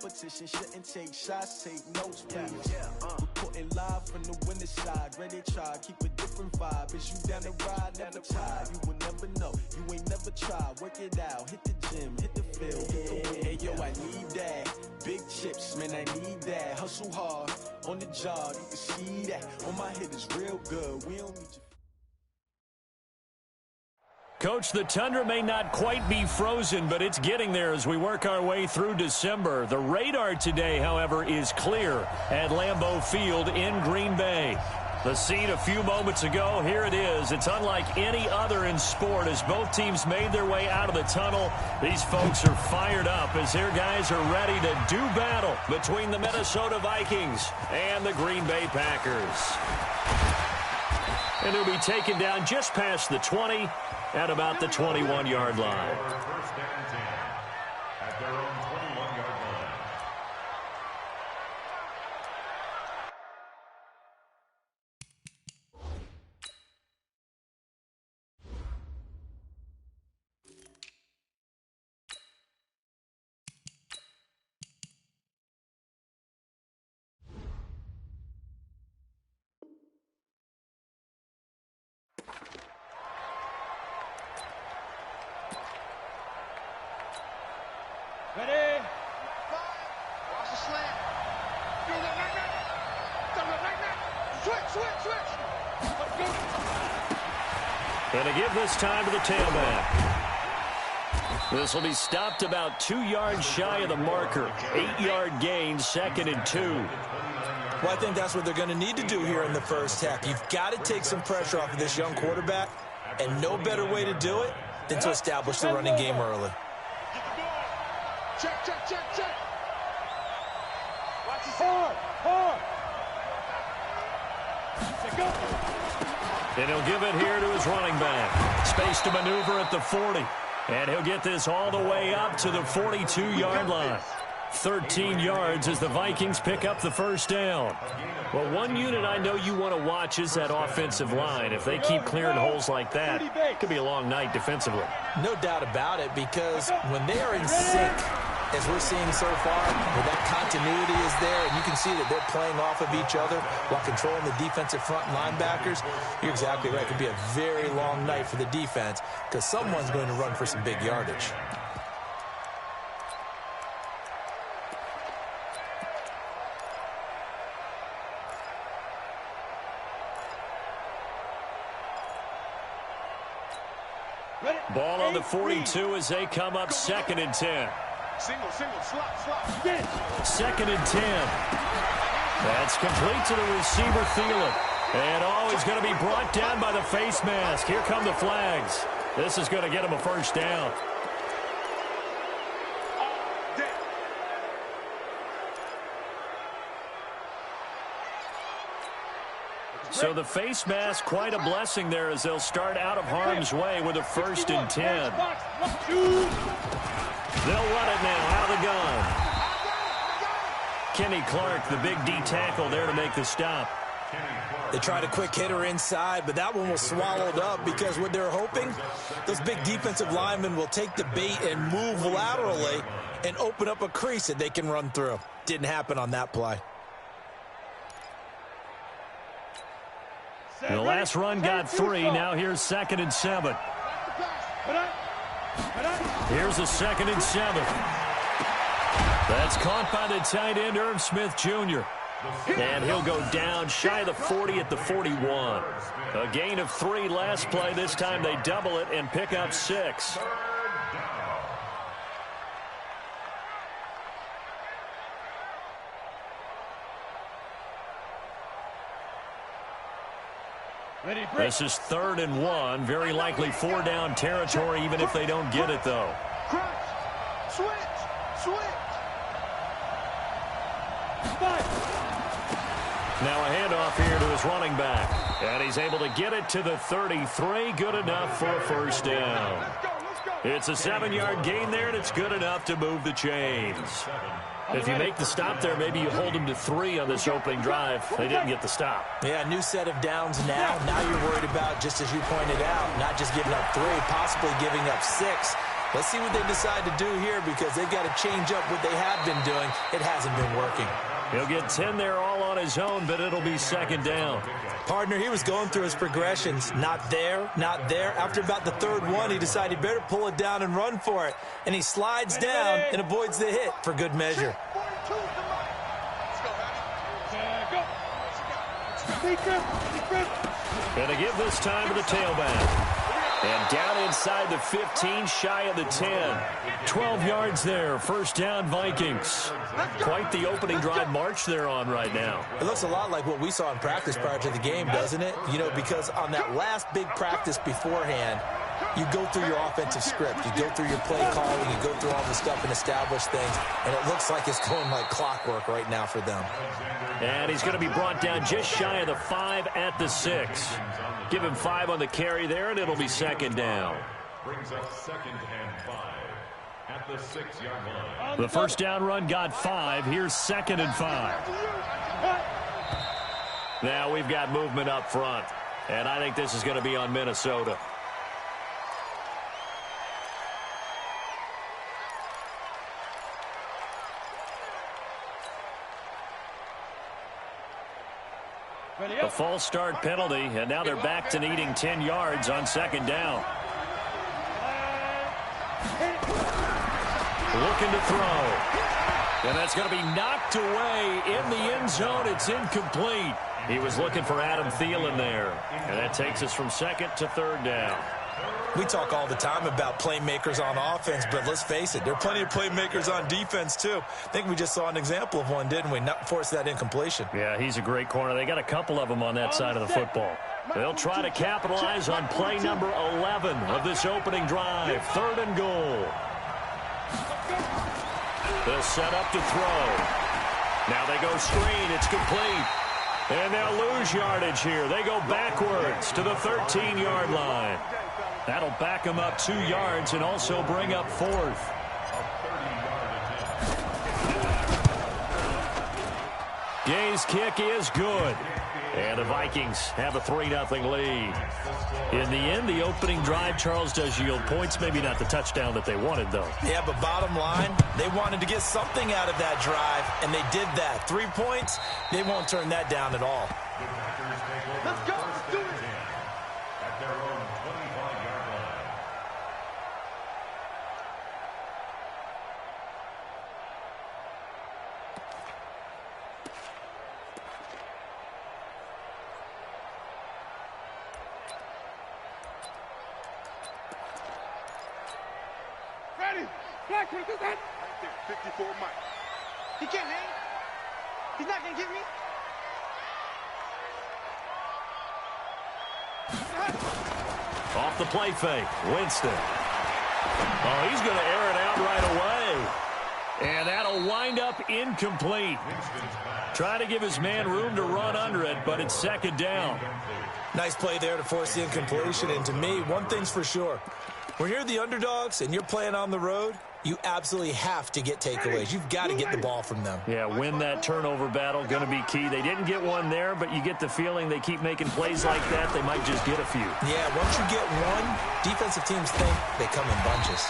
competition shouldn't take shots, take notes, please. Reporting live from the winning side, ready to try, keep a different vibe. Is you down the ride, never tired. You will never know, you ain't never tried. Work it out, hit the gym, hit the field. Hey yo, I need that. Big chips, man, I need that. Hustle hard, on the job, you can see that. On my head is real good, we don't need you. Coach, the Tundra may not quite be frozen, but it's getting there as we work our way through December. The radar today, however, is clear at Lambeau Field in Green Bay. The scene a few moments ago, here it is. It's unlike any other in sport as both teams made their way out of the tunnel. These folks are fired up as their guys are ready to do battle between the Minnesota Vikings and the Green Bay Packers. And he'll be taken down just past the 20 at about the 21-yard line. First down and 10 at their own 21-yard line. Ready? Watch the slant. Do that right now. Do that right now. Switch. Let's go. And to give this time to the tailback. This will be stopped about 2 yards shy of the marker. 8-yard gain, 2nd and 2. Well, I think that's what they're going to need to do here in the first half. You've got to take some pressure off of this young quarterback, and no better way to do it than to establish the running game early. Check. Watch his hard. Go. And he'll give it here to his running back. Space to maneuver at the 40. And he'll get this all the way up to the 42-yard line. 13 yards as the Vikings pick up the first down. Well, one unit I know you want to watch is that offensive line. If they keep clearing holes like that, it could be a long night defensively. No doubt about it, because when they are in sync, as we're seeing so far, where that continuity is there, and you can see that they're playing off of each other while controlling the defensive front linebackers, you're exactly right. It could be a very long night for the defense because someone's going to run for some big yardage. Ball on the 42 as they come up 2nd and 10. Single, slot. 2nd and 10. That's complete to the receiver, Thielen. And he's going to be brought down by the face mask. Here come the flags. This is going to get him a first down. So the face mask, quite a blessing there as they'll start out of harm's way with a 1st and 10. They'll run it now out of the gun. Kenny Clark, the big D tackle there to make the stop. They tried a quick hitter inside, but that one was swallowed up because what they're hoping, those big defensive linemen will take the bait and move laterally and open up a crease that they can run through. Didn't happen on that play. The last run got 3. Now here's 2nd and 7. Here's a 2nd and 7. That's caught by the tight end, Irv Smith Jr. And he'll go down shy of the 40 at the 41. A gain of 3 last play. This time they double it and pick up 6. This is 3rd and 1. Very likely 4-down territory, even if they don't get it, though. Switch. Now a handoff here to his running back. And he's able to get it to the 33. Good enough for a first down. It's a 7-yard gain there, and it's good enough to move the chains. If you make the stop there, maybe you hold them to 3 on this opening drive. They didn't get the stop. Yeah, new set of downs now. Now you're worried about, just as you pointed out, not just giving up 3, possibly giving up 6. Let's see what they decide to do here because they've got to change up what they have been doing. It hasn't been working. He'll get 10 there all on his own, but it'll be second down. Partner, he was going through his progressions. Not there, not there. After about the third one, he decided he better pull it down and run for it. And he slides down and avoids the hit for good measure. Gonna give this time to the tailback. And down inside the 15, shy of the 10. 12 yards there, first down Vikings. Quite the opening drive march they're on right now. It looks a lot like what we saw in practice prior to the game, doesn't it? You know, because on that last big practice beforehand, you go through your offensive script. You go through your play calling. You go through all the stuff and establish things. And it looks like it's going like clockwork right now for them. And he's going to be brought down just shy of the 5 at the 6. Give him 5 on the carry there, and it'll be second down. Brings up 2nd and 5 at the 6-yard line. The first down run got 5. Here's 2nd and 5. Now we've got movement up front, and I think this is going to be on Minnesota. A false start penalty, and now they're back to needing 10 yards on second down. Looking to throw. And that's going to be knocked away in the end zone. It's incomplete. He was looking for Adam Thielen there. And that takes us from 2nd to 3rd down. We talk all the time about playmakers on offense, but let's face it, there are plenty of playmakers on defense, too. I think we just saw an example of one, didn't we? Not force that incompletion. Yeah, he's a great corner. They got a couple of them on that side of the football. They'll try to capitalize on play number 11 of this opening drive. 3rd and goal. They'll set up to throw. Now they go screen. It's complete. And they'll lose yardage here. They go backwards to the 13-yard line. That'll back them up 2 yards and also bring up 4th. Gay's kick is good. And the Vikings have a 3-0 lead. In the end, the opening drive, Charles, does yield points. Maybe not the touchdown that they wanted, though. Yeah, but bottom line, they wanted to get something out of that drive, and they did that. 3 points, they won't turn that down at all. Let's go. Let's do it. At their own 25-yard line. Ready. Black, what is that? Right there, 54 Mike. He can't hang. He's not going to get me. Off the play fake, Winston. Oh, he's going to air it out right away. And that'll wind up incomplete. Trying to give his man room to run under it, but it's second down. Nice play there to force the incompletion. And to me, one thing's for sure. When you're the underdogs and you're playing on the road, you absolutely have to get takeaways. You've got to get the ball from them. Yeah, win that turnover battle, going to be key. They didn't get one there, but you get the feeling they keep making plays like that, they might just get a few. Yeah, once you get one, defensive teams think they come in bunches.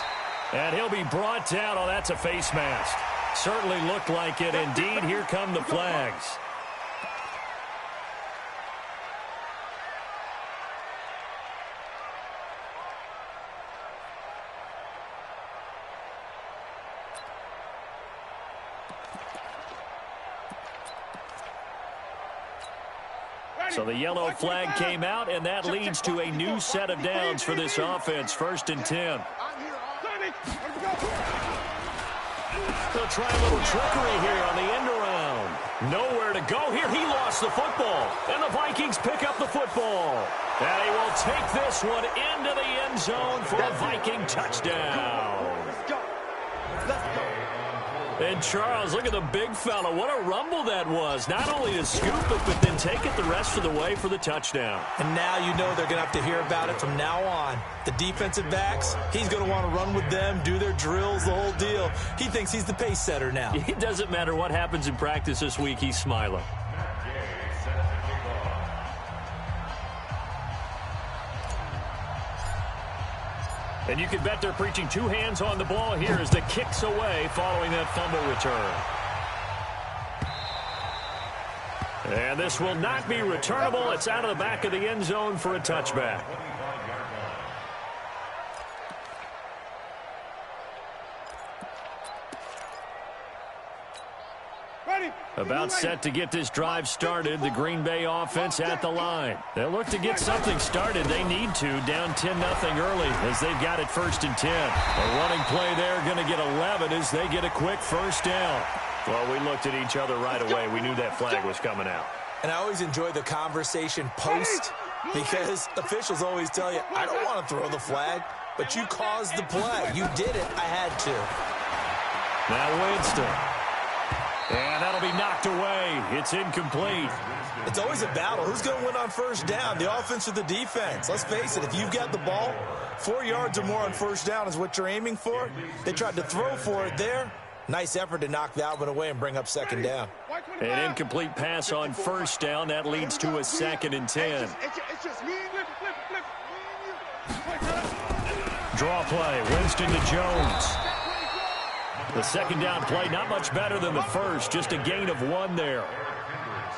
And he'll be brought down. Oh, that's a face mask. Certainly looked like it. Indeed, here come the flags. So the yellow flag came out, and that leads to a new set of downs for this offense. 1st and 10. They'll try a little trickery here on the end around. Nowhere to go here. He lost the football, and the Vikings pick up the football. And he will take this one into the end zone for a Viking touchdown. Let's go. Let's go. And Charles, look at the big fella. What a rumble that was. Not only to scoop it, but then take it the rest of the way for the touchdown. And now you know they're going to have to hear about it from now on. The defensive backs, he's going to want to run with them, do their drills, the whole deal. He thinks he's the pace setter now. It doesn't matter what happens in practice this week. He's smiling. And you can bet they're preaching two hands on the ball here as the kick's away following that fumble return. And this will not be returnable. It's out of the back of the end zone for a touchback. About set to get this drive started. The Green Bay offense at the line. They'll look to get something started. They need to. Down 10-0 early as they've got it 1st and 10. A running play there going to get 11 as they get a quick first down. Well, we looked at each other right away. We knew that flag was coming out. And I always enjoy the conversation post because officials always tell you, I don't want to throw the flag, but you caused the play. You did it. I had to. Now Winston. And that'll be knocked away. It's incomplete. It's always a battle. Who's going to win on first down, the offense or the defense? Let's face it, if you've got the ball, 4 yards or more on first down is what you're aiming for. They tried to throw for it there. Nice effort to knock that one away and bring up 2nd down. An incomplete pass on first down. That leads to a 2nd and 10. Draw play. Winston to Jones. The 2nd down play, not much better than the first. Just a gain of 1 there.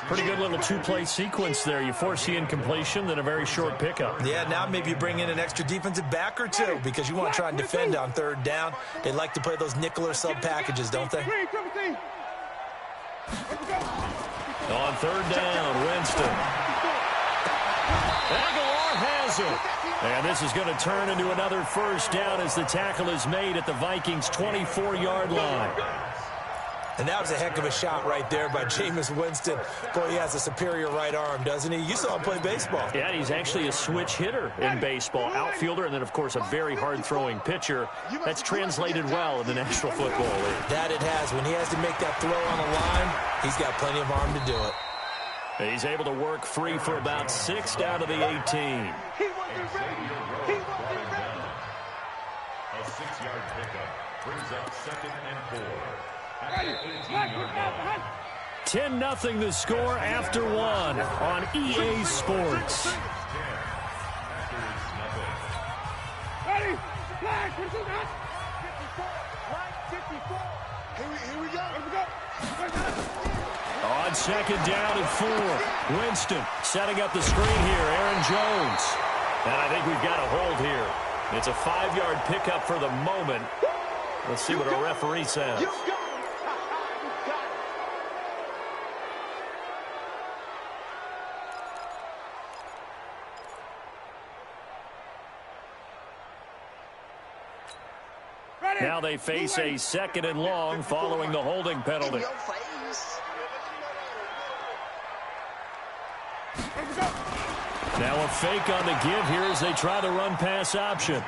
Pretty good little 2-play sequence there. You force the incompletion, then a very short pickup. Yeah, now maybe you bring in an extra defensive back or two because you want to try and defend on 3rd down. They like to play those nickel or sub packages, don't they? On 3rd down, Winston. Aguilar has it. And this is going to turn into another first down as the tackle is made at the Vikings' 24-yard line. And that was a heck of a shot right there by Jameis Winston. Boy, he has a superior right arm, doesn't he? You saw him play baseball. Yeah, he's actually a switch hitter in baseball. Outfielder and then, of course, a very hard-throwing pitcher. That's translated well in the National Football League. That it has. When he has to make that throw on the line, he's got plenty of arm to do it. He's able to work free for about 6 down to the 18. A 6-yard pickup brings up 2nd and 4 at the 18-yard line. 10-0 the score after 1 on EA Sports. Ready? Flag, what is that? 54. Here we go. On 2nd down and 4. Winston setting up the screen here. Aaron Jones. And I think we've got a hold here. It's a 5-yard pickup for the moment. Let's see what our referee says. Now they face a 2nd and long following the holding penalty. Now a fake on the give here as they try the run-pass option.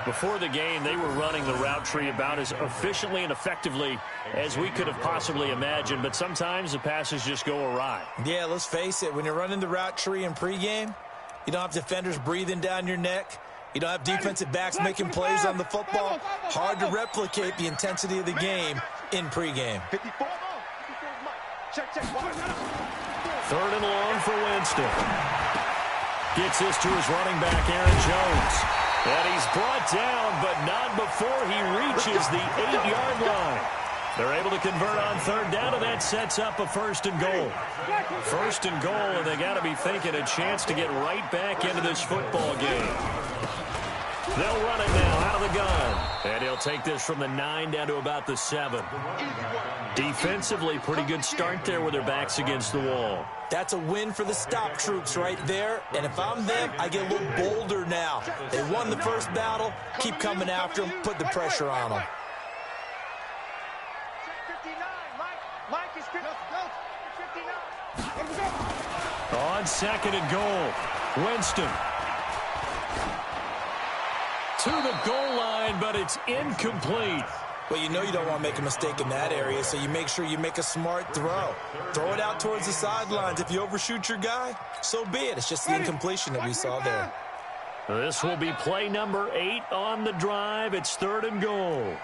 Before the game, they were running the route tree about as efficiently and effectively as we could have possibly imagined, but sometimes the passes just go awry. Yeah, let's face it. When you're running the route tree in pregame, you don't have defenders breathing down your neck. You don't have defensive backs making plays on the football. Hard to replicate the intensity of the game in pregame. 54. Check. 3rd and long for Winston. Gets this to his running back, Aaron Jones. And he's brought down, but not before he reaches the 8-yard line. They're able to convert on 3rd down, and that sets up a 1st and goal. 1st and goal, and they got to be thinking a chance to get right back into this football game. They'll run it now out of the gun. And he'll take this from the 9 down to about the 7. Defensively, pretty good start there with their backs against the wall. That's a win for the stop troops right there. And if I'm them, I get a little bolder now. They won the first battle. Keep coming after them. Put the pressure on them. 59. Mike is 59. On 2nd and goal, Winston. To the goal line, but it's incomplete. Well, you know you don't want to make a mistake in that area, so you make sure you make a smart throw. Throw it out towards the sidelines. If you overshoot your guy, so be it. It's just the incompletion that we saw there. This will be play number 8 on the drive. It's 3rd and goal.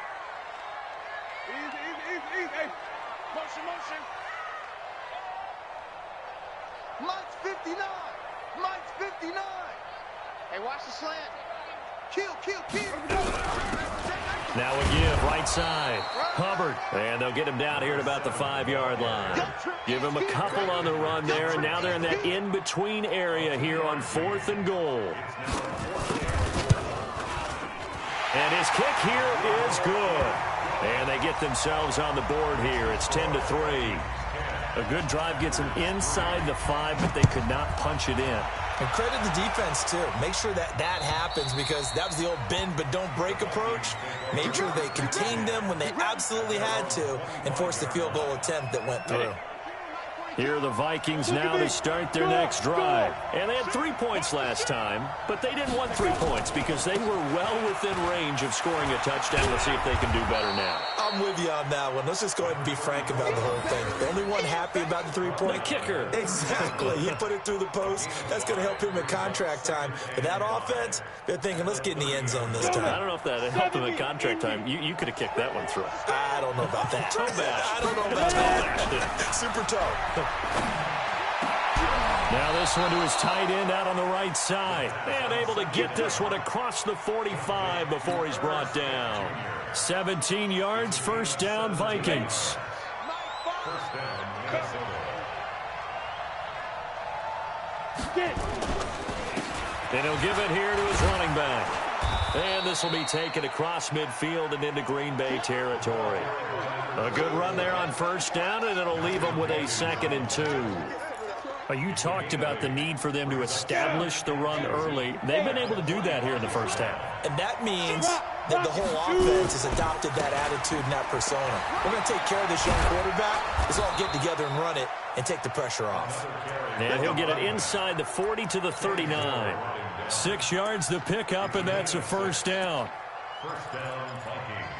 Easy. Hey, motion. Mike's 59. Hey, watch the slant. Now a give, right side. Hubbard. And they'll get him down here at about the 5-yard line. Give him a couple on the run there, and now they're in that in-between area here on 4th and goal. And his kick here is good. And they get themselves on the board here. It's 10-3. A good drive gets them inside the 5, but they could not punch it in. And credit the defense, too. Make sure that happens, because that was the old bend but don't break approach. Made sure they contained them when they absolutely had to and forced the field goal attempt that went through. Here are the Vikings now to start their next drive. And they had 3 points last time, but they didn't want 3 points because they were well within range of scoring a touchdown. Let's see if they can do better now. I'm with you on that one. Let's just go ahead and be frank about the whole thing. The only one happy about the 3-point? The kicker. Exactly. He put it through the post. That's going to help him at contract time. But that offense, they're thinking, let's get in the end zone this time. I don't know if that helped him at contract time. You could have kicked that one through. I don't know about that. Toe bash. I don't know about that. Super toe. Now this one to his tight end out on the right side. And able to get this one across the 45 before he's brought down. 17 yards, first down, Vikings. First down, Minnesota. And he'll give it here to his running back. And this will be taken across midfield and into Green Bay territory. A good run there on first down, and it'll leave them with a 2nd and 2. You talked about the need for them to establish the run early. They've been able to do that here in the first half. And that means that the whole offense has adopted that attitude and that persona. We're going to take care of this young quarterback. Let's all get together and run it and take the pressure off. And he'll get it inside the 40 to the 39. 6 yards the pickup, and that's a first down. First down, Vikings.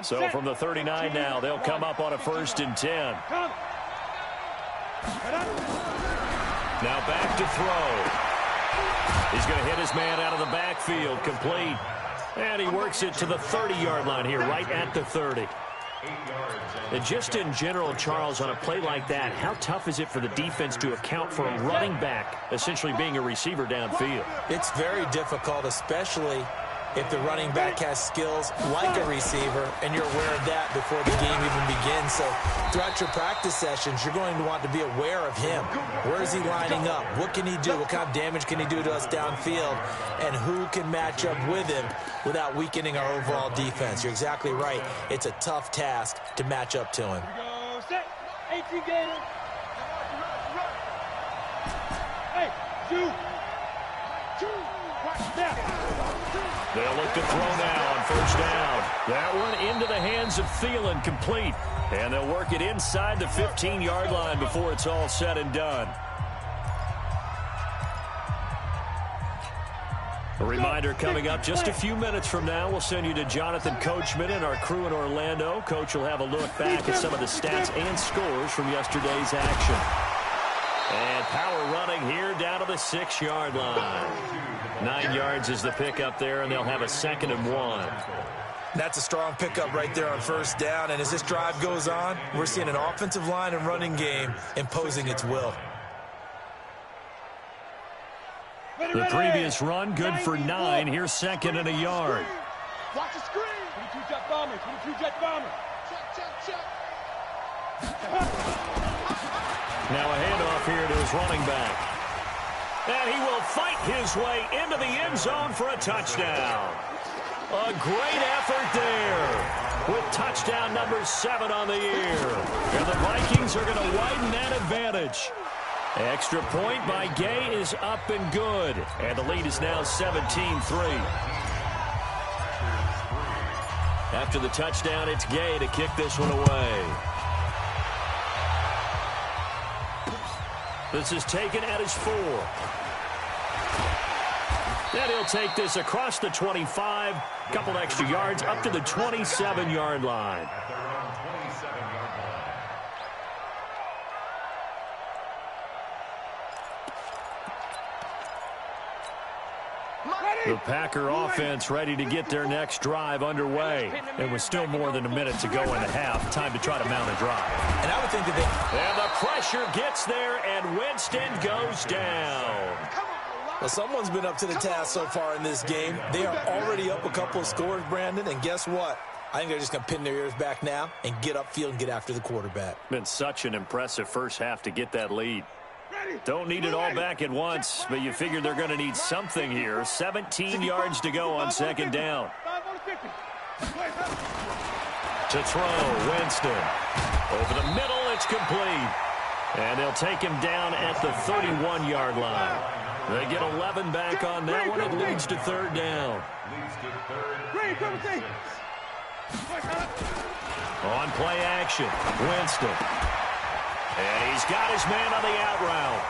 So from the 39 now, they'll come up on a 1st and 10. Now back to throw. He's going to hit his man out of the backfield, complete. And he works it to the 30-yard line here, right at the 30. And just in general, Charles, on a play like that, how tough is it for the defense to account for a running back essentially being a receiver downfield? It's very difficult, especially if the running back has skills like a receiver, and you're aware of that before the game even begins. So throughout your practice sessions, you're going to want to be aware of him. Where is he lining up? What can he do? What kind of damage can he do to us downfield? And who can match up with him without weakening our overall defense? You're exactly right. It's a tough task to match up to him. Set. 18 Gator. Hey, two. Watch that. They'll look to throw now on first down. That one into the hands of Thielen, complete. And they'll work it inside the 15-yard line before it's all said and done. A reminder coming up just a few minutes from now. We'll send you to Jonathan Coachman and our crew in Orlando. Coach will have a look back at some of the stats and scores from yesterday's action. And power running here down to the 6-yard line. 9 yards is the pickup there, and they'll have a 2nd and 1. That's a strong pickup right there on first down. And as this drive goes on, we're seeing an offensive line and running game imposing its will. The previous run, good for 9. Here's 2nd and a yard. Watch the screen. 22 jet bomber. 22 jet bomber. Check. Now a handoff here to his running back. And he will fight his way into the end zone for a touchdown. A great effort there with touchdown number 7 on the year. And the Vikings are going to widen that advantage. Extra point by Gay is up and good. And the lead is now 17-3. After the touchdown, it's Gay to kick this one away. This is taken at his 4. And he'll take this across the 25, couple extra yards, up to the 27-yard line. The Packer offense ready to get their next drive underway. And with still more than a minute to go in the half, time to try to mount a drive. And I would think that And the pressure gets there, and Winston goes down. Well, someone's been up to the task so far in this game. They are already up a couple of scores, Brandon, and guess what? I think they're just going to pin their ears back now and get upfield and get after the quarterback. Been such an impressive first half to get that lead. Don't need it all back at once, but you figure they're going to need something here. 17 yards to go on second down. To throw, Winston. Over the middle, it's complete. And they'll take him down at the 31-yard line. They get 11 back on that one. It leads to third down. On play action, Winston. And he's got his man on the out route.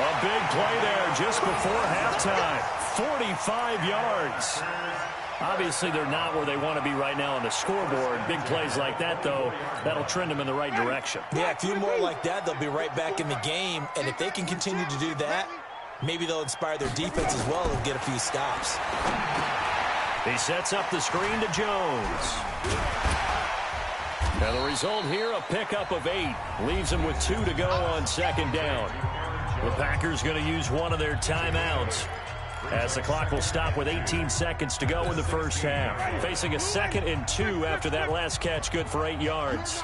A big play there just before halftime. 45 yards. Obviously, they're not where they want to be right now on the scoreboard. Big plays like that, though, that'll trend them in the right direction. Yeah, a few more like that, they'll be right back in the game. And if they can continue to do that, maybe they'll inspire their defense as well and get a few stops. He sets up the screen to Jones. And the result here, a pickup of 8. Leaves them with 2 to go on second down. The Packers going to use one of their timeouts, as the clock will stop with 18 seconds to go in the first half. Facing a 2nd and 2 after that last catch, good for 8 yards.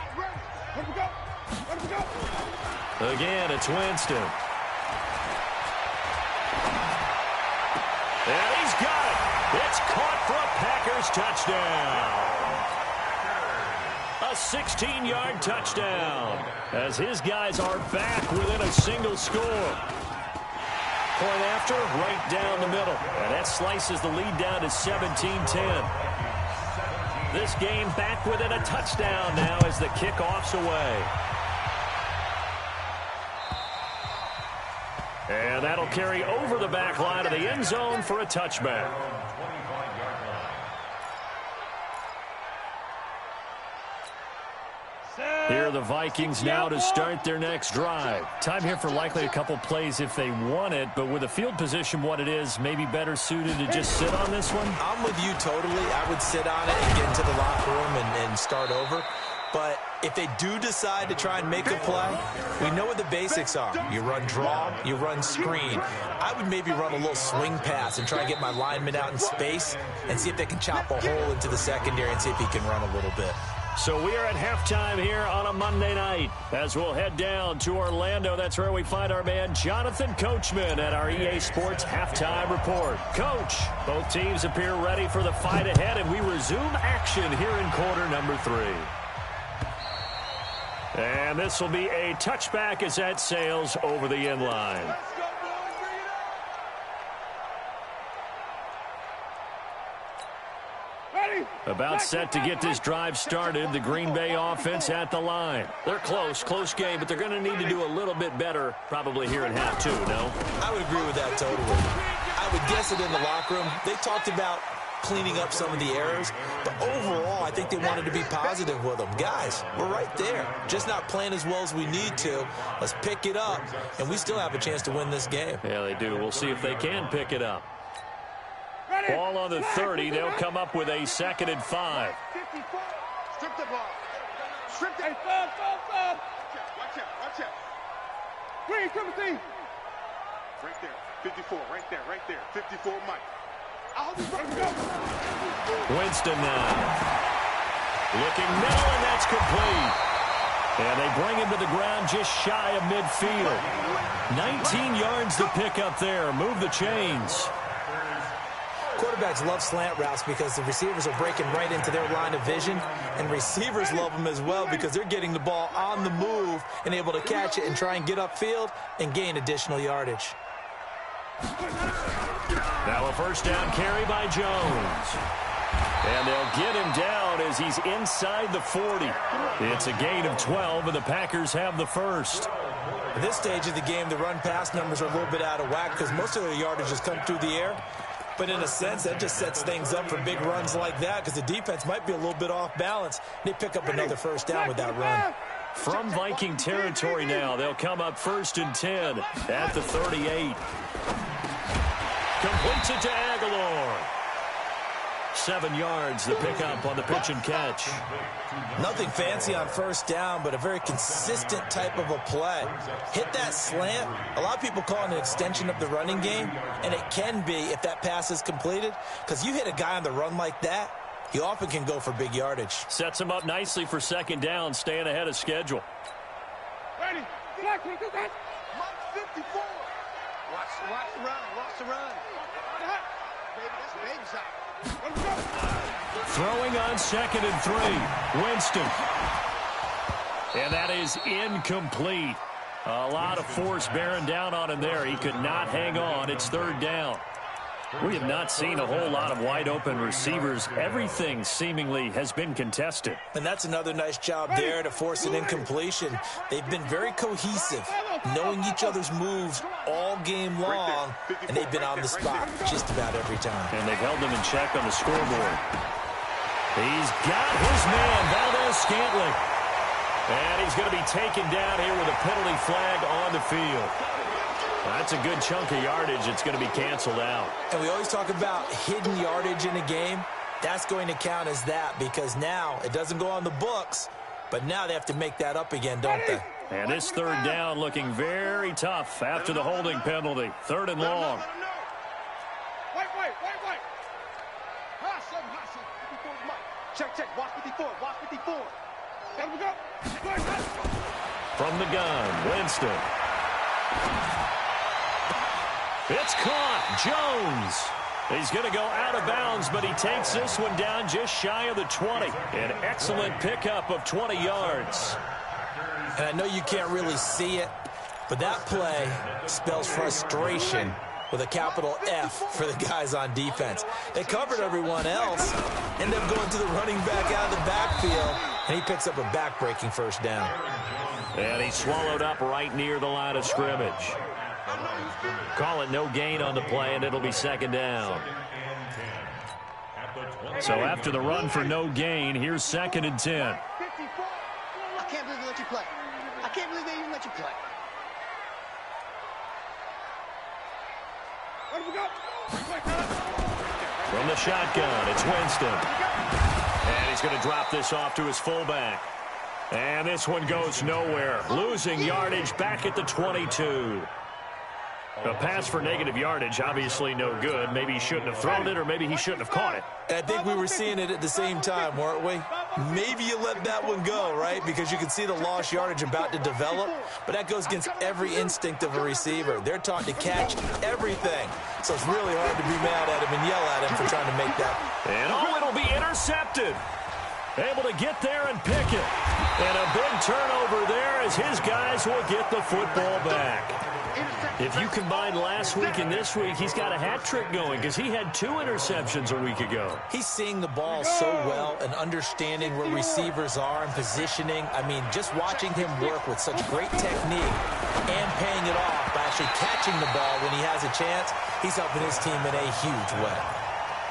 Again, it's Winston. And he's got it. It's caught for a Packers touchdown. A 16-yard touchdown, as his guys are back within a single score. Point after, right down the middle. And that slices the lead down to 17-10. This game back within a touchdown now as the kickoff's away. And that'll carry over the back line of the end zone for a touchback. Here are the Vikings now to start their next drive. Time here for likely a couple plays if they want it, but with the field position what it is, maybe better suited to just sit on this one? I'm with you totally. I would sit on it and get into the locker room and start over. But if they do decide to try and make a play, we know what the basics are. You run draw, you run screen. I would maybe run a little swing pass and try and get my lineman out in space and see if they can chop a hole into the secondary and see if he can run a little bit. So we are at halftime here on a Monday night as we'll head down to Orlando. That's where we find our man Jonathan Coachman at our EA Sports Halftime Report. Coach, both teams appear ready for the fight ahead, and we resume action here in quarter number 3. And this will be a touchback as that sails over the end line. About set to get this drive started. The Green Bay offense at the line. They're close game, but they're going to need to do a little bit better probably here in half 2, no? I would agree with that totally. I would guess it in the locker room. They talked about cleaning up some of the errors, but overall, I think they wanted to be positive with them. Guys, we're right there. Just not playing as well as we need to. Let's pick it up, and we still have a chance to win this game. Yeah, they do. We'll see if they can pick it up. Ball on the 30. They'll come up with a 2nd and 5. Strip the ball. Strip the ball. Watch out. Green, come and see. Right there. 54. Right there. 54, Mike. Winston now. Looking middle, and that's complete. And they bring him to the ground just shy of midfield. 19 yards to pick up there. Move the chains. Quarterbacks love slant routes because the receivers are breaking right into their line of vision, and receivers love them as well because they're getting the ball on the move and able to catch it and try and get upfield and gain additional yardage. Now a first down carry by Jones. And they'll get him down as he's inside the 40. It's a gain of 12, and the Packers have the first. At this stage of the game, the run-pass numbers are a little bit out of whack because most of their yardage has come through the air. But in a sense, that just sets things up for big runs like that because the defense might be a little bit off balance. They pick up another first down with that run. From Viking territory now, they'll come up 1st and 10 at the 38. Completes it to Aguilar. 7 yards, the pickup on the pitch and catch. Nothing fancy on first down, but a very consistent type of a play. Hit that slant. A lot of people call it an extension of the running game, and it can be if that pass is completed, because you hit a guy on the run like that, he often can go for big yardage. Sets him up nicely for second down, staying ahead of schedule. Ready? Mark 54. Watch the run. Watch the run. Baby, that's a baby shot. Throwing on 2nd and 3. Winston. And that is incomplete. A lot of force bearing down on him there. He could not hang on. It's 3rd down. We have not seen a whole lot of wide-open receivers. Everything seemingly has been contested. And that's another nice job there to force an incompletion. They've been very cohesive, knowing each other's moves all game long, and they've been on the spot just about every time. And they've held them in check on the scoreboard. He's got his man, Valdez-Scantling. And he's going to be taken down here with a penalty flag on the field. That's a good chunk of yardage. It's going to be canceled out. And we always talk about hidden yardage in a game. That's going to count as that because now it doesn't go on the books, but now they have to make that up again, don't they? And this 3rd down looking very tough after the holding penalty. 3rd and long. Wait. Check. Watch 54. There we go. From the gun, Winston. It's caught. Jones. He's going to go out of bounds, but he takes this one down just shy of the 20. An excellent pickup of 20 yards. And I know you can't really see it, but that play spells frustration with a capital F for the guys on defense. They covered everyone else, end up going to the running back out of the backfield, and he picks up a back-breaking first down. And he swallowed up right near the line of scrimmage. Call it no gain on the play, and it'll be 2nd down. So after the run for no gain, here's 2nd and 10. I can't believe they let you play. I can't believe they even let you play. Where do we go? From the shotgun, it's Winston. And he's going to drop this off to his fullback. And this one goes nowhere. Losing yardage back at the 22. A pass for negative yardage, obviously no good. Maybe he shouldn't have thrown it, or maybe he shouldn't have caught it. And I think we were seeing it at the same time, weren't we? Maybe you let that one go, right? Because you can see the lost yardage about to develop. But that goes against every instinct of a receiver. They're taught to catch everything. So it's really hard to be mad at him and yell at him for trying to make that. And it'll be intercepted. Able to get there and pick it. And a big turnover there as his guys will get the football back. If you combine last week and this week, he's got a hat trick going because he had 2 interceptions a week ago. He's seeing the ball so well and understanding where receivers are and positioning. I mean, just watching him work with such great technique and paying it off by actually catching the ball when he has a chance, he's helping his team in a huge way.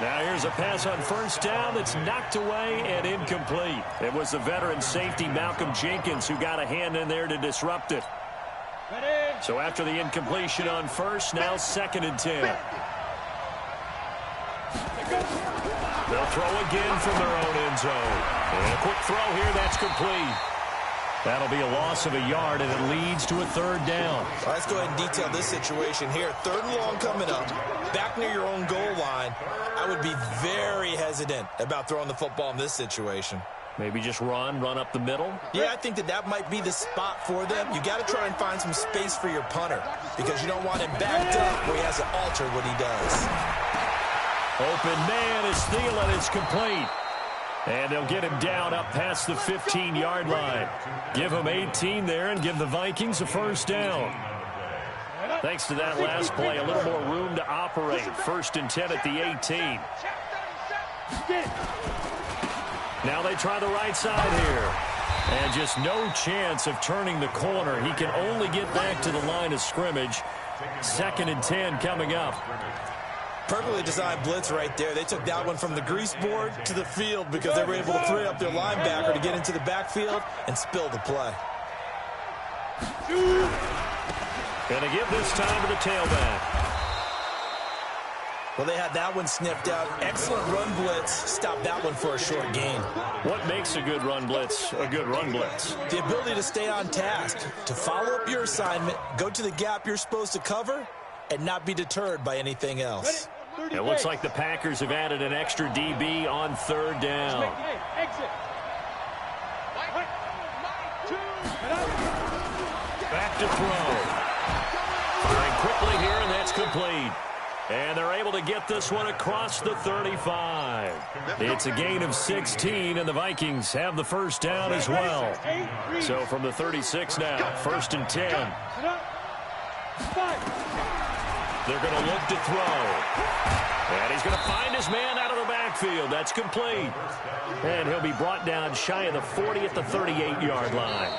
Now here's a pass on first down that's knocked away and incomplete. It was the veteran safety Malcolm Jenkins who got a hand in there to disrupt it. So after the incompletion on first, now 2nd and 10. They'll throw again from their own end zone. And a quick throw here, that's complete. That'll be a loss of a yard, and it leads to a 3rd down. Well, let's go ahead and detail this situation here. 3rd and long coming up, back near your own goal line. I would be very hesitant about throwing the football in this situation. Maybe just run up the middle? Yeah, I think that might be the spot for them. You got to try and find some space for your punter because you don't want him backed up where he has to alter what he does. Open man is Thielen. It's complete. And they'll get him down up past the 15-yard line. Give him 18 there and give the Vikings a first down. Thanks to that last play, a little more room to operate. 1st and 10 at the 18. Now they try the right side here. And just no chance of turning the corner. He can only get back to the line of scrimmage. 2nd and 10 coming up. Perfectly designed blitz right there. They took that one from the grease board to the field because they were able to free up their linebacker to get into the backfield and spill the play. Going to give this time to the tailback. Well, they had that one sniffed out. Excellent run blitz. Stopped that one for a short gain. What makes a good run blitz a good run blitz? The ability to stay on task, to follow up your assignment, go to the gap you're supposed to cover, and not be deterred by anything else. It looks like the Packers have added an extra DB on third down. Back to throw. Firing quickly here, and that's complete. And they're able to get this one across the 35. It's a gain of 16, and the Vikings have the first down as well. So from the 36 now, 1st and 10. They're going to look to throw. And he's going to find his man out of the backfield. That's complete. And he'll be brought down shy of the 40 at the 38-yard line.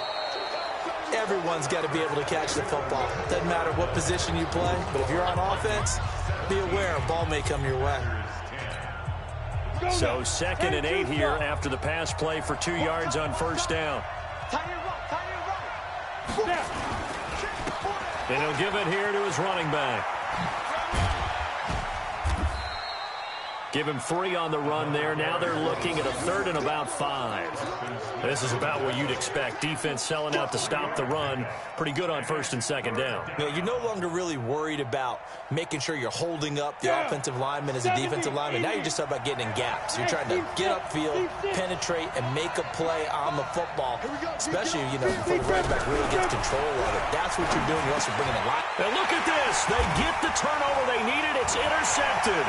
Everyone's got to be able to catch the football. Doesn't matter what position you play, but if you're on offense, be aware a ball may come your way. So 2nd and 8 here after the pass play for 2 yards on first down. And he'll give it here to his running back. Give him 3 on the run there. Now they're looking at a 3rd and about 5. This is about what you'd expect. Defense selling out to stop the run. Pretty good on 1st and 2nd down. You know, you're no longer really worried about making sure you're holding up the offensive lineman as a defensive lineman. Now you're just about getting in gaps. You're trying to get upfield, penetrate, and make a play on the football, especially, you know, before the running back really gets control of it. That's what you're doing. You're also bringing a lot. And look at this. They get the turnover they needed. It's intercepted.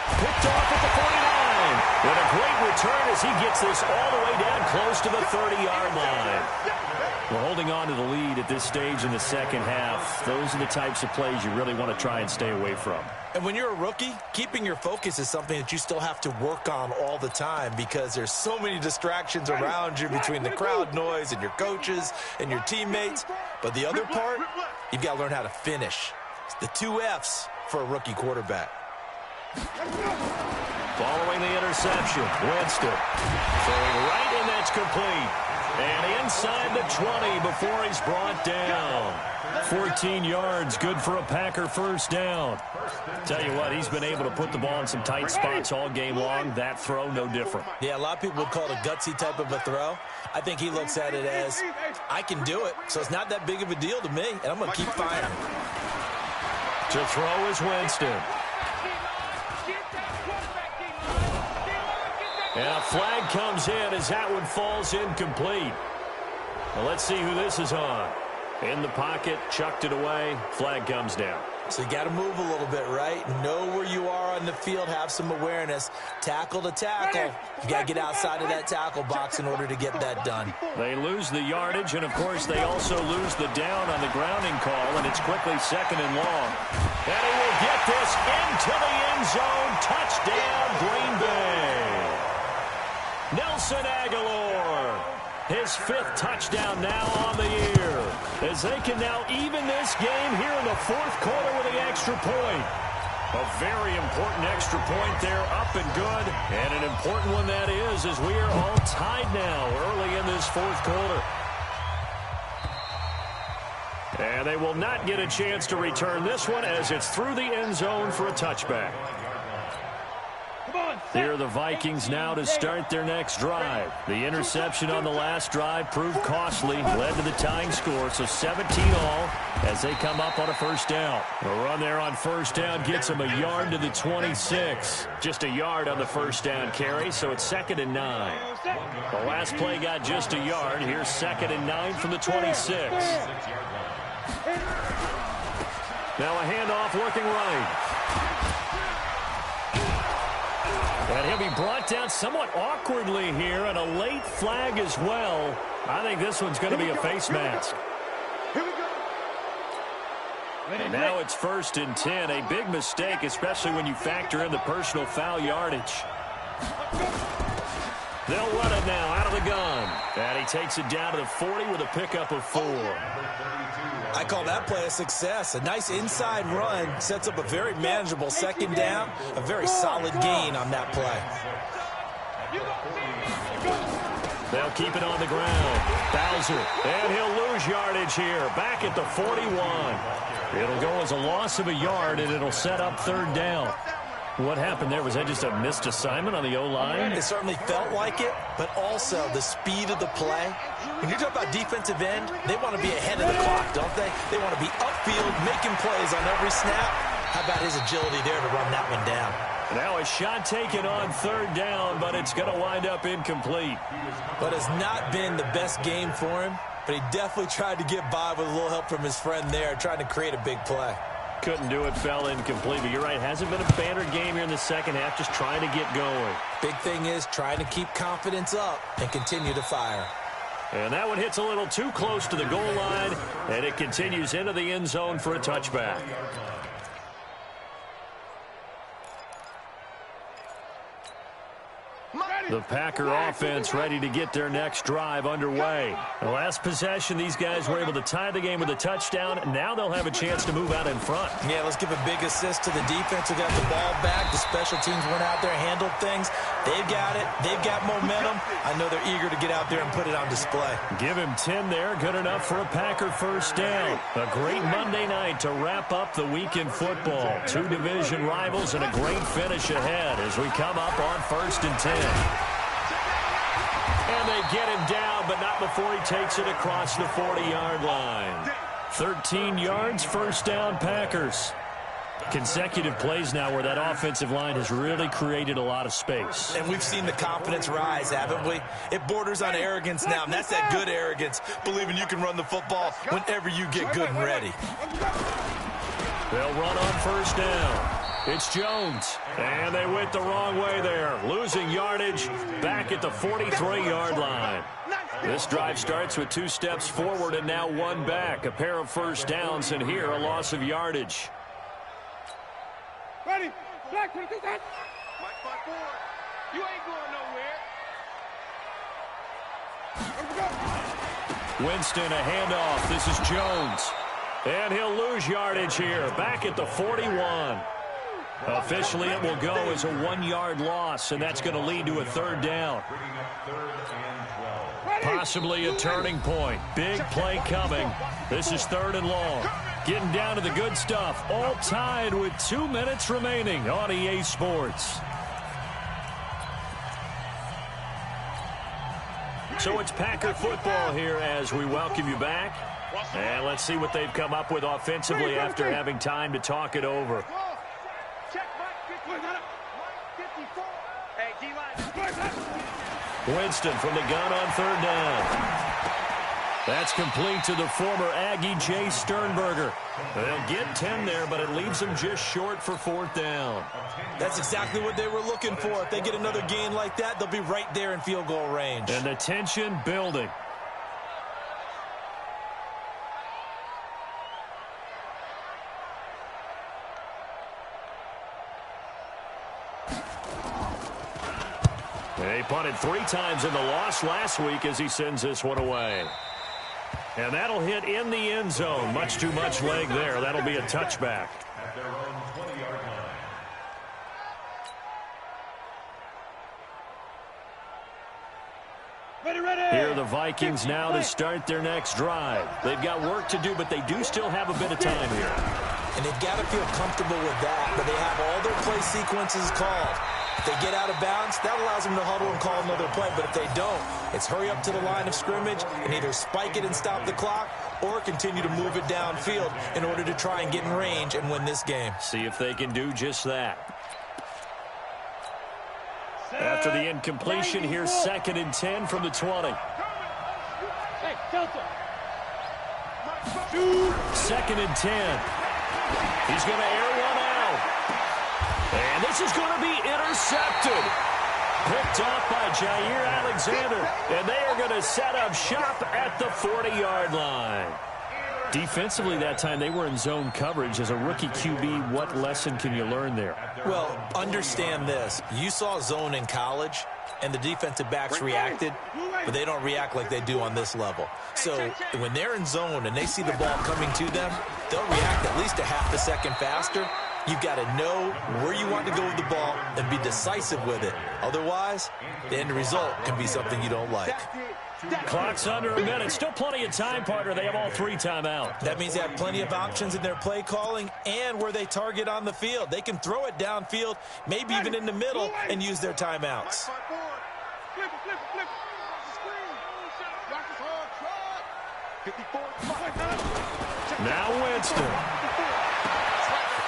Picked off at the 49. And a great return as he gets this all the way down close to the 30-yard line. We're holding on to the lead at this stage in the second half. Those are the types of plays you really want to try and stay away from. And when you're a rookie, keeping your focus is something that you still have to work on all the time because there's so many distractions around you between the crowd noise and your coaches and your teammates. But the other part, you've got to learn how to finish. It's the 2 F's for a rookie quarterback. Following the interception, Winston throwing right, and that's complete. And inside the 20 before he's brought down. 14 yards, good for a Packer first down. Tell you what, he's been able to put the ball in some tight spots all game long. That throw, no different. Yeah, a lot of people would call it a gutsy type of a throw. I think he looks at it as, I can do it, so it's not that big of a deal to me, and I'm going to keep firing. To throw is Winston. And a flag comes in as that one falls incomplete. Well, let's see who this is on. In the pocket, chucked it away, flag comes down. So you got to move a little bit, right? Know where you are on the field, have some awareness. Tackle to tackle. You got to get outside of that tackle box in order to get that done. They lose the yardage, and of course they also lose the down on the grounding call, and it's quickly 2nd and long. And he will get this into the end zone. Touchdown, Green Bay. Nelson Aguilar, his 5th touchdown now on the year, as they can now even this game here in the 4th quarter with the extra point. A very important extra point there, up and good, and an important one that is, as we are all tied now early in this 4th quarter. And they will not get a chance to return this one as it's through the end zone for a touchback. Here are the Vikings now to start their next drive. The interception on the last drive proved costly, led to the tying score, so 17 all as they come up on a first down. The run there on first down gets them a yard to the 26. Just a yard on the first down carry, so it's 2nd and 9. The last play got just a yard. Here's 2nd and 9 from the 26. Now a handoff looking right. And he'll be brought down somewhat awkwardly here, and a late flag as well. I think this one's going to be a face mask. And now it's 1st and 10. A big mistake, especially when you factor in the personal foul yardage. They'll run it now out of the gun. And he takes it down to the 40 with a pickup of 4. I call that play a success. A nice inside run sets up a very manageable 2nd down. A very solid gain on that play. They'll keep it on the ground. Bowser, and he'll lose yardage here. Back at the 41. It'll go as a loss of a yard, and it'll set up 3rd down. What happened there? Was that just a missed assignment on the O-line? It certainly felt like it, but also the speed of the play. When you talk about defensive end, they want to be ahead of the clock, don't they? They want to be upfield, making plays on every snap. How about his agility there to run that one down? Now a shot taken on third down, but it's going to wind up incomplete. But it's not been the best game for him, but he definitely tried to get by with a little help from his friend there, trying to create a big play. Couldn't do it, fell incomplete. But you're right, hasn't been a banner game here in the second half, just trying to get going. Big thing is trying to keep confidence up and continue to fire. And that one hits a little too close to the goal line, and it continues into the end zone for a touchback. The Packer offense ready to get their next drive underway. The last possession, these guys were able to tie the game with a touchdown. Now they'll have a chance to move out in front. Yeah, let's give a big assist to the defense who got the ball back. The special teams went out there, handled things. They've got it. They've got momentum. I know they're eager to get out there and put it on display. Give him 10 there. Good enough for a Packer first down. A great Monday night to wrap up the week in football. Two division rivals and a great finish ahead as we come up on 1st and 10. And they get him down, but not before he takes it across the 40-yard line. 13 yards, first down, Packers. Consecutive plays now where that offensive line has really created a lot of space. And we've seen the confidence rise, haven't we? It borders on arrogance now, and that's that good arrogance, believing you can run the football whenever you get good and ready. They'll run on first down. It's Jones, and they went the wrong way there, losing yardage back at the 43-yard line. This drive starts with 2 steps forward and now 1 back. A pair of first downs, and here a loss of yardage. Ready? Black, Mike, forward. You ain't going nowhere. Winston, a handoff. This is Jones. And he'll lose yardage here, back at the 41. Officially, it will go as a 1-yard loss, and that's going to lead to a 3rd down. Possibly a turning point. Big play coming. This is 3rd and long. Getting down to the good stuff. All tied with 2 minutes remaining on EA Sports. So it's Packer football here as we welcome you back. And let's see what they've come up with offensively after having time to talk it over. Winston from the gun on 3rd down. That's complete to the former Aggie Jay Sternberger. They'll get 10 there, but it leaves them just short for 4th down. That's exactly what they were looking for. If they get another gain like that, they'll be right there in field goal range. And the tension building. He punted 3 times in the loss last week as he sends this one away. And that'll hit in the end zone. Much too much leg there. That'll be a touchback. At their own 20-yard line. Here are the Vikings now to start their next drive. They've got work to do, but they do still have a bit of time here. And they've got to feel comfortable with that, but they have all their play sequences called. If they get out of bounds, that allows them to huddle and call another play. But if they don't, it's hurry up to the line of scrimmage and either spike it and stop the clock or continue to move it downfield in order to try and get in range and win this game. See if they can do just that. After the incompletion, here's 2nd and 10 from the 20. Hey, Delta. 2nd and 10. He's going to air one out. And this is going to be intercepted. Picked off by Jair Alexander. And they are going to set up shop at the 40-yard line. Defensively that time, they were in zone coverage. As a rookie QB, what lesson can you learn there? Well, understand this. You saw zone in college, and the defensive backs reacted, but they don't react like they do on this level. So when they're in zone and they see the ball coming to them, they'll react at least a half a second faster. You've got to know where you want to go with the ball and be decisive with it. Otherwise, the end result can be something you don't like. Clock's under a minute. Still plenty of time, partner. They have all 3 timeouts. That means they have plenty of options in their play calling and where they target on the field. They can throw it downfield, maybe even in the middle, and use their timeouts. Now Winston.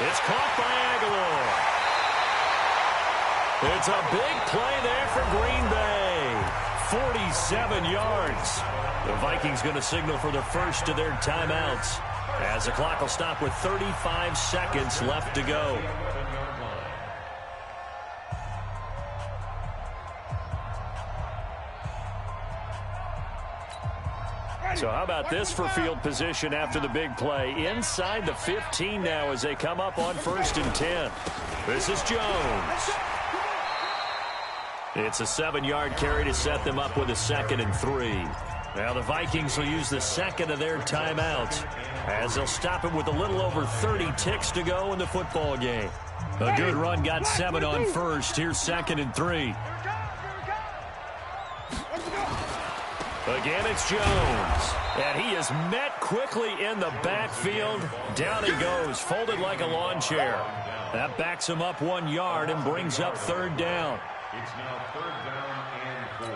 It's caught by Aguilar. It's a big play there for Green Bay. 47 yards. The Vikings going to signal for the first of their timeouts as the clock will stop with 35 seconds left to go. So how about this for field position after the big play? Inside the 15 now as they come up on 1st and 10. This is Jones. It's a 7-yard carry to set them up with a 2nd and 3. Now the Vikings will use the second of their timeouts as they'll stop it with a little over 30 ticks to go in the football game. A good run got 7 on 1st. Here's 2nd and 3. Again, it's Jones. And he is met quickly in the backfield. Down he goes, folded like a lawn chair. That backs him up 1 yard and brings up 3rd down. It's now 3rd down and 4.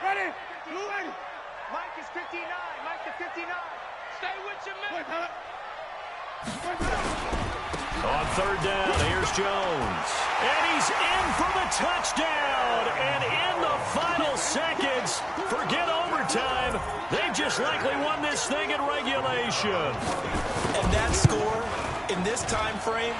Ready? Mike is 59. Mike is 59. Stay with your man. On 3rd down, here's Jones. And he's in for the touchdown. And in the final seconds, forget overtime. They've just likely won this thing in regulation. And that score in this time frame,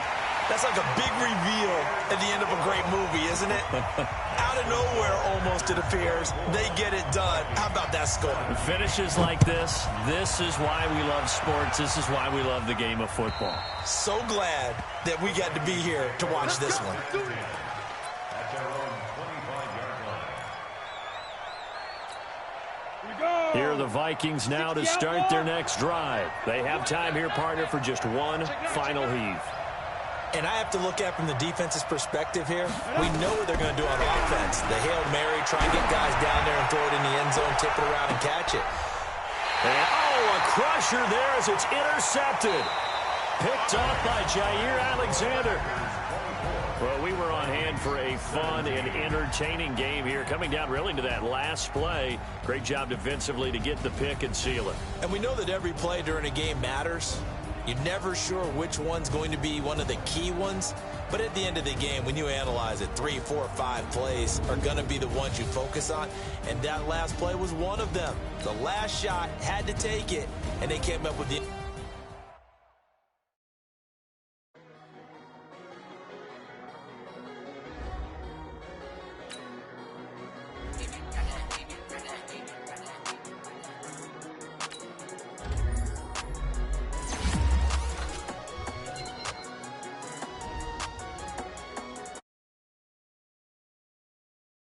that's like a big reveal at the end of a great movie, isn't it? Out of nowhere, almost, it appears. They get it done. How about that score? Finishes like this. This is why we love sports. This is why we love the game of football. So glad that we got to be here to watch this one. That's our own 25-yard line. Here are the Vikings now to start their next drive. They have time here, partner, for just one final heave. And I have to look at from the defense's perspective here. We know what they're going to do on offense. The Hail Mary, try and get guys down there and throw it in the end zone, tip it around and catch it. And, a crusher there as it's intercepted. Picked off by Jair Alexander. Well, we were on hand for a fun and entertaining game here, coming down really to that last play. Great job defensively to get the pick and seal it. And we know that every play during a game matters. You're never sure which one's going to be one of the key ones. But at the end of the game, when you analyze it, 3, 4, 5 plays are going to be the ones you focus on. And that last play was one of them. The last shot had to take it, and they came up with the